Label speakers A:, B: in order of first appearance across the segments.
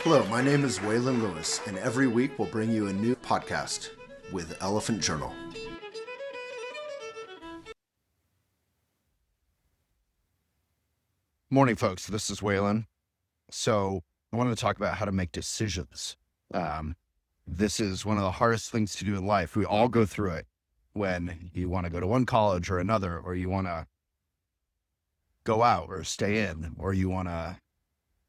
A: Hello, my name is Waylon Lewis, and every week we'll bring you a new podcast with Elephant Journal.
B: Morning, folks. This is Waylon. So I wanted to talk about how to make decisions. This is one of the hardest things to do in life. We all go through it when you want to go to one college or another, or you want to go out or stay in, or you want to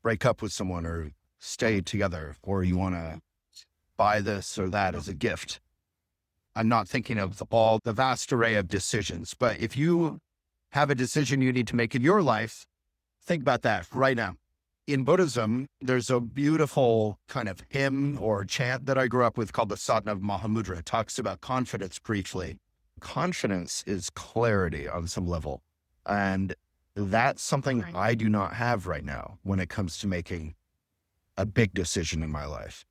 B: break up with someone or stay together, or you want to buy this or that as a gift. I'm not thinking of all the vast array of decisions, but if you have a decision you need to make in your life, think about that right now. In Buddhism, there's a beautiful kind of hymn or chant that I grew up with called the Sadhana of Mahamudra. It talks about confidence briefly. Confidence is clarity on some level. And that's something I do not have right now when it comes to making a big decision in my life.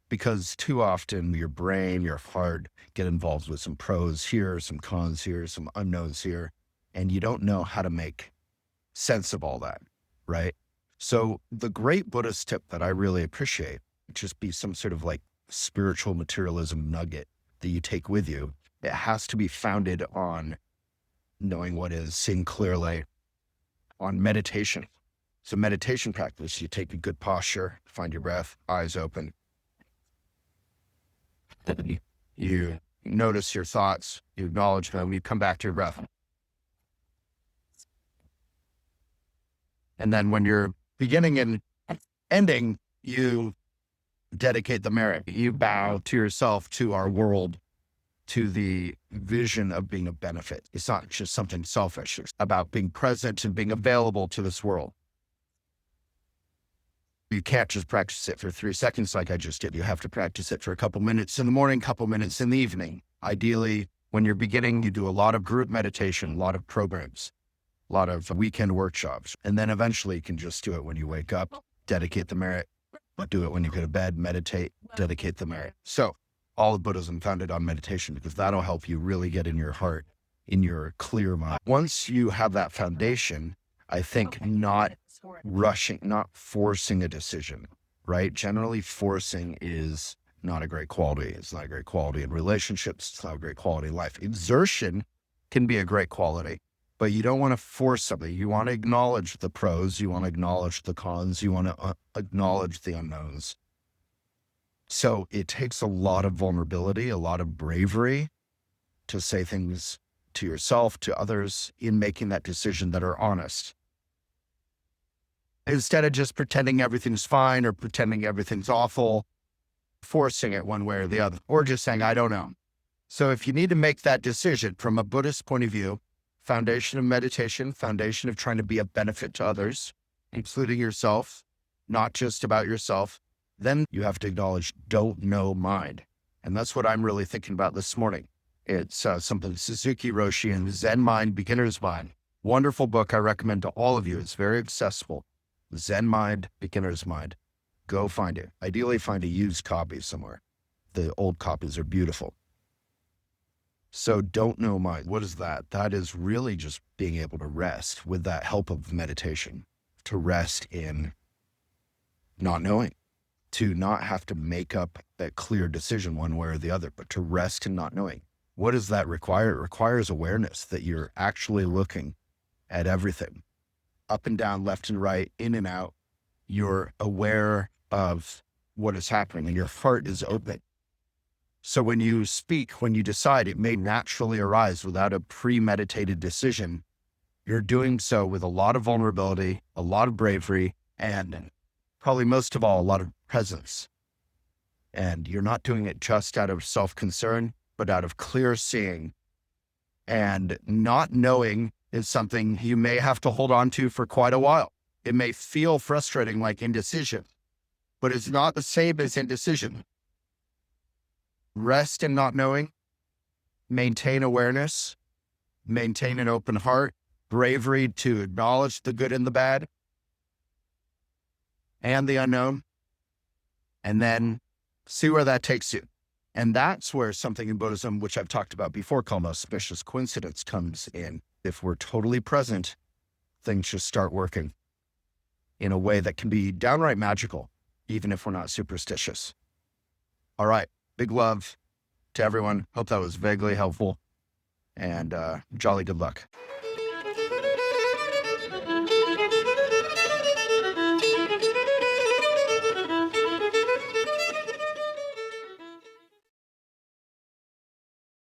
B: Because too often your brain, your heart get involved with some pros here, some cons here, some unknowns here, and you don't know how to make sense of all that, right? So the great Buddhist tip that I really appreciate, just be some sort of like spiritual materialism nugget that you take with you. It has to be founded on knowing what is, seeing clearly, on meditation. So meditation practice, you take a good posture, find your breath, eyes open. You notice your thoughts, you acknowledge them, you come back to your breath. And then when you're beginning and ending, you dedicate the merit. You bow to yourself, to our world, to the vision of being a benefit. It's not just something selfish. It's about being present and being available to this world. You can't just practice it for 3 seconds like I just did. You have to practice it for a couple minutes in the morning, couple minutes in the evening. Ideally, when you're beginning, you do a lot of group meditation, a lot of programs, a lot of weekend workshops. And then eventually you can just do it when you wake up, dedicate the merit, do it when you go to bed, meditate, dedicate the merit. So all of Buddhism founded on meditation, because that'll help you really get in your heart, in your clear mind. Once you have that foundation, I think not rushing, not forcing a decision, right? Generally forcing is not a great quality. It's not a great quality in relationships. It's not a great quality in life. Exertion can be a great quality, but you don't want to force something. You want to acknowledge the pros. You want to acknowledge the cons. You want to acknowledge the unknowns. So it takes a lot of vulnerability, a lot of bravery to say things to yourself, to others in making that decision that are honest. Instead of just pretending everything's fine or pretending everything's awful, forcing it one way or the other, or just saying, I don't know. So if you need to make that decision from a Buddhist point of view, foundation of meditation, foundation of trying to be a benefit to others, including yourself, not just about yourself, then you have to acknowledge don't know mind. And that's what I'm really thinking about this morning. It's something Suzuki Roshi and Zen Mind, Beginner's Mind. Wonderful book I recommend to all of you. It's very accessible. Zen Mind, Beginner's Mind. Go find it. Ideally find a used copy somewhere. The old copies are beautiful. So don't know mind. What is that? That is really just being able to rest with that help of meditation, to rest in not knowing, to not have to make up that clear decision one way or the other, but to rest in not knowing. What does that require? It requires awareness that you're actually looking at everything, up and down, left and right, in and out. You're aware of what is happening and your heart is open. So when you speak, when you decide, it may naturally arise without a premeditated decision. You're doing so with a lot of vulnerability, a lot of bravery, and probably most of all, a lot of presence. And you're not doing it just out of self-concern, but out of clear seeing. And not knowing is something you may have to hold on to for quite a while. It may feel frustrating like indecision, but it's not the same as indecision. Rest in not knowing, maintain awareness, maintain an open heart, bravery to acknowledge the good and the bad and the unknown, and then see where that takes you. And that's where something in Buddhism, which I've talked about before, called auspicious coincidence comes in. If we're totally present, things just start working in a way that can be downright magical. even if we're not superstitious. All right. Big love to everyone. Hope that was vaguely helpful, and jolly good luck.